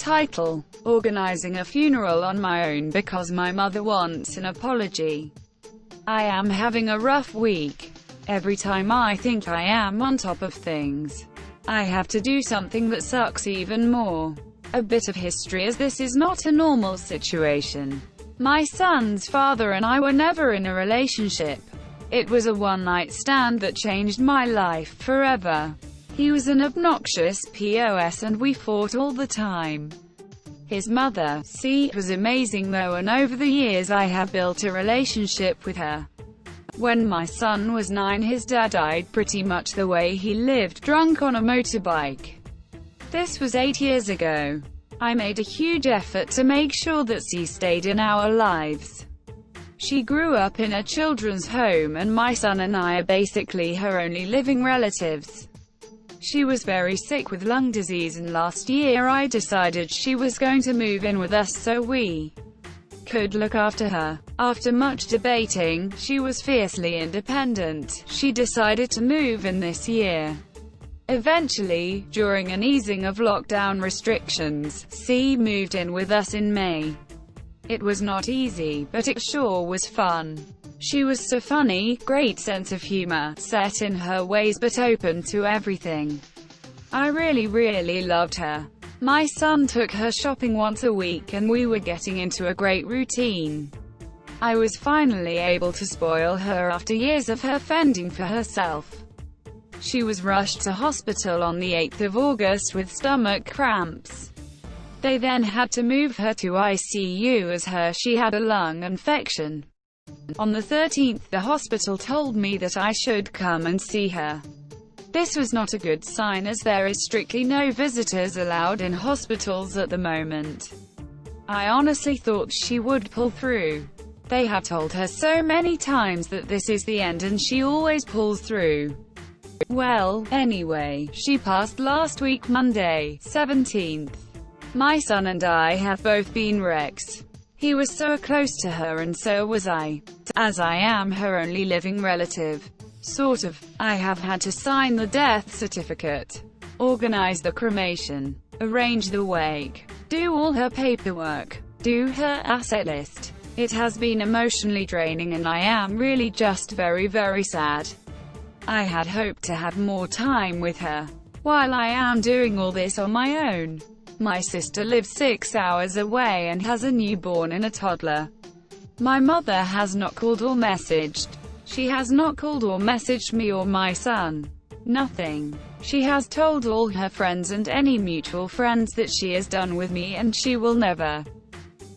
Title: Organizing a funeral on my own because my mother wants an apology. I am having a rough week. Every time I think I am on top of things, I have to do something that sucks even more. A bit of history, as this is not a normal situation. My son's father and I were never in a relationship. It was a one-night stand that changed my life forever. He was an obnoxious POS and we fought all the time. His mother, C, was amazing though, and over the years I have built a relationship with her. When my son was 9, his dad died pretty much the way he lived, drunk on a motorbike. This was 8 years ago. I made a huge effort to make sure that C stayed in our lives. She grew up in a children's home and my son and I are basically her only living relatives. She was very sick with lung disease and last year I decided she was going to move in with us so we could look after her. After much debating, she was fiercely independent. She decided to move in this year. Eventually, during an easing of lockdown restrictions, C moved in with us in May. It was not easy, but it sure was fun. She was so funny, great sense of humor, set in her ways but open to everything. I really loved her. My son took her shopping once a week and we were getting into a great routine. I was finally able to spoil her after years of her fending for herself. She was rushed to hospital on the 8th of August with stomach cramps. They then had to move her to ICU as she had a lung infection. On the 13th, the hospital told me that I should come and see her. This was not a good sign as there is strictly no visitors allowed in hospitals at the moment. I honestly thought she would pull through. They have told her so many times that this is the end and she always pulls through. Well, anyway, she passed last week Monday, 17th. My son and I have both been wrecks. He was so close to her and so was I. As I am her only living relative. Sort of. I have had to sign the death certificate, organize the cremation, arrange the wake, do all her paperwork, do her asset list. It has been emotionally draining and I am really just very sad. I had hoped to have more time with her, while I am doing all this on my own. My sister lives 6 hours away and has a newborn and a toddler. My mother has not called or messaged. She has not called or messaged me or my son. Nothing. She has told all her friends and any mutual friends that she is done with me and she will never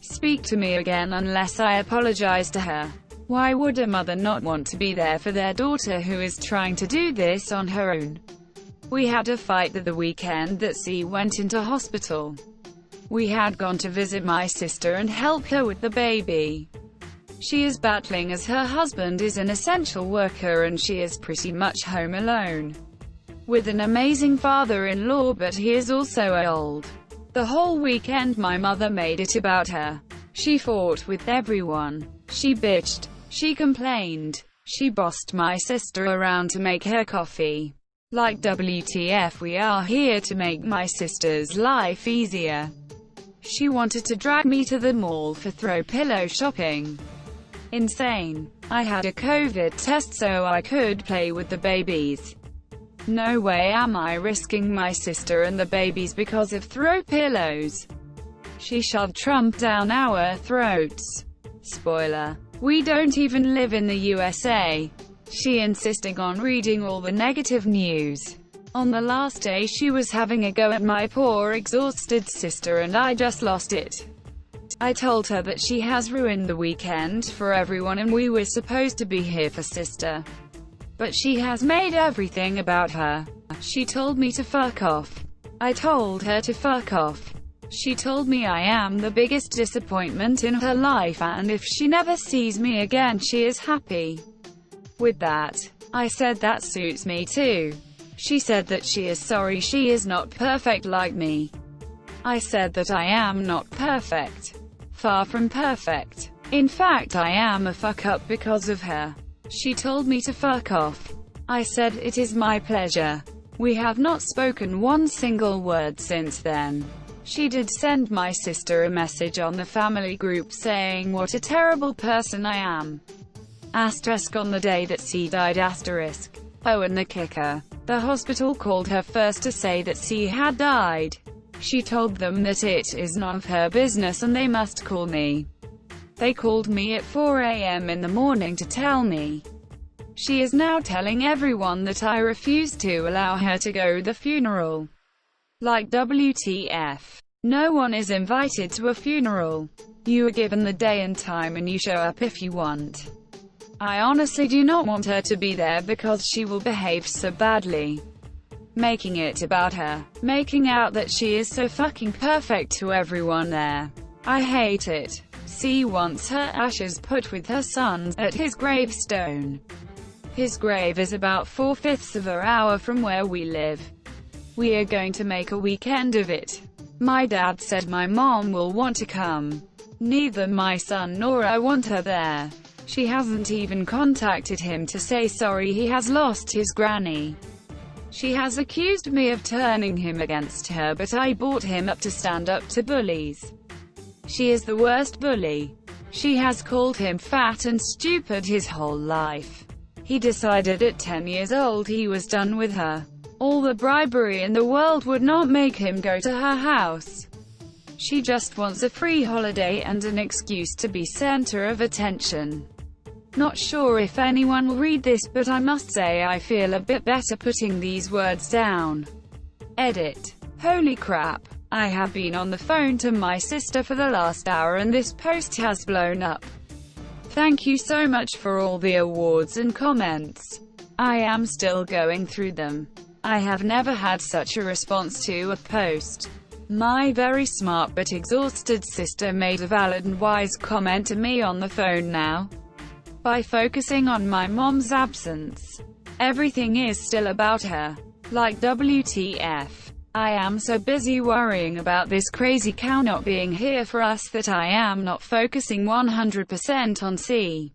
speak to me again unless I apologize to her. Why would a mother not want to be there for their daughter who is trying to do this on her own? We had a fight the weekend that C went into hospital. We had gone to visit my sister and help her with the baby. She is battling as her husband is an essential worker and she is pretty much home alone. With an amazing father-in-law, but he is also old. The whole weekend my mother made it about her. She fought with everyone. She bitched. She complained. She bossed my sister around to make her coffee. Like WTF, we are here to make my sister's life easier. She wanted to drag me to the mall for throw pillow shopping. Insane. I had a COVID test so I could play with the babies. No way am I risking my sister and the babies because of throw pillows. She shoved Trump down our throats. Spoiler. We don't even live in the USA. She insisting on reading all the negative news. On the last day she was having a go at my poor exhausted sister and I just lost it. I told her that she has ruined the weekend for everyone and we were supposed to be here for sister. But she has made everything about her. She told me to fuck off. I told her to fuck off. She told me I am the biggest disappointment in her life and if she never sees me again she is happy with that. I said that suits me too. She said that she is sorry she is not perfect like me. I said that I am not perfect. Far from perfect. In fact I am a fuck up because of her. She told me to fuck off. I said it is my pleasure. We have not spoken one single word since then. She did send my sister a message on the family group saying what a terrible person I am. Asterisk on the day that C died asterisk. Oh, and the kicker. The hospital called her first to say that C had died. She told them that it is none of her business and they must call me. They called me at 4 a.m. in the morning to tell me. She is now telling everyone that I refused to allow her to go to the funeral. Like WTF. No one is invited to a funeral. You are given the day and time and you show up if you want. I honestly do not want her to be there because she will behave so badly. Making it about her. Making out that she is so fucking perfect to everyone there. I hate it. C wants her ashes put with her son's at his gravestone. His grave is about 4/5 of an hour from where we live. We are going to make a weekend of it. My dad said my mom will want to come. Neither my son nor I want her there. She hasn't even contacted him to say sorry he has lost his granny. She has accused me of turning him against her, but I brought him up to stand up to bullies. She is the worst bully. She has called him fat and stupid his whole life. He decided at 10 years old he was done with her. All the bribery in the world would not make him go to her house. She just wants a free holiday and an excuse to be center of attention. Not sure if anyone will read this, but I must say I feel a bit better putting these words down. Edit. Holy crap. I have been on the phone to my sister for the last hour and this post has blown up. Thank you so much for all the awards and comments. I am still going through them. I have never had such a response to a post. My very smart but exhausted sister made a valid and wise comment to me on the phone now. By focusing on my mom's absence, everything is still about her. Like WTF. I am so busy worrying about this crazy cow not being here for us that I am not focusing 100% on C.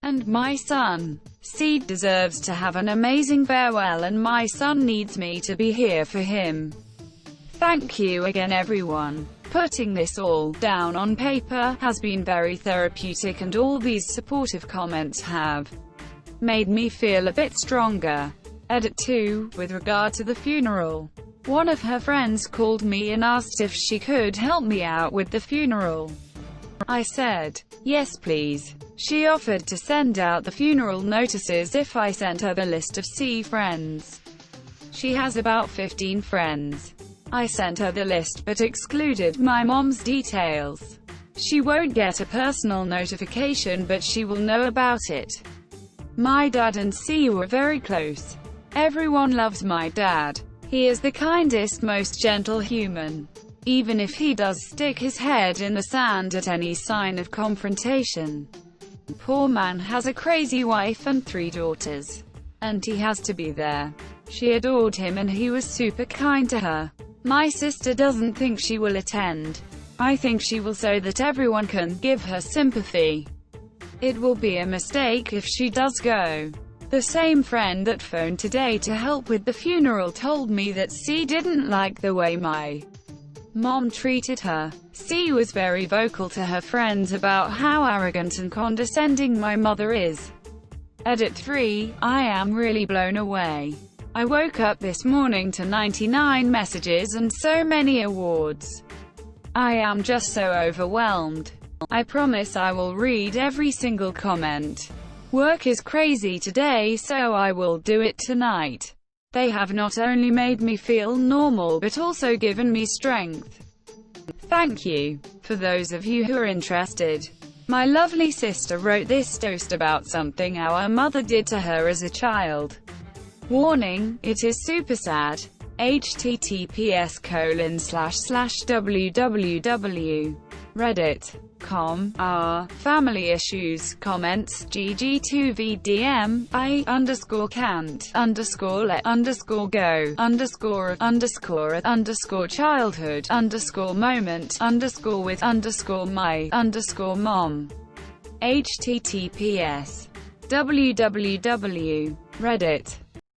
And my son. C deserves to have an amazing farewell and my son needs me to be here for him. Thank you again everyone. Putting this all down on paper has been very therapeutic and all these supportive comments have made me feel a bit stronger. Edit 2. With regard to the funeral. One of her friends called me and asked if she could help me out with the funeral. I said, yes please. She offered to send out the funeral notices if I sent her the list of C friends. She has about 15 friends. I sent her the list but excluded my mom's details. She won't get a personal notification but she will know about it. My dad and C were very close. Everyone loves my dad. He is the kindest, most gentle human. Even if he does stick his head in the sand at any sign of confrontation. Poor man has a crazy wife and 3 daughters. And he has to be there. She adored him and he was super kind to her. My sister doesn't think she will attend. I think she will so that everyone can give her sympathy. It will be a mistake if she does go. The same friend that phoned today to help with the funeral told me that C didn't like the way my mom treated her. C was very vocal to her friends about how arrogant and condescending my mother is. Edit 3. I am really blown away. I woke up this morning to 99 messages and so many awards. I am just so overwhelmed. I promise I will read every single comment. Work is crazy today, so I will do it tonight. They have not only made me feel normal but also given me strength. Thank you. For those of you who are interested, my lovely sister wrote this toast about something our mother did to her as a child. Warning, it is super sad. https://www.reddit.com family issues comments gg2vdm I_can't_let_go_childhood_moment_with_my_mom https://www.reddit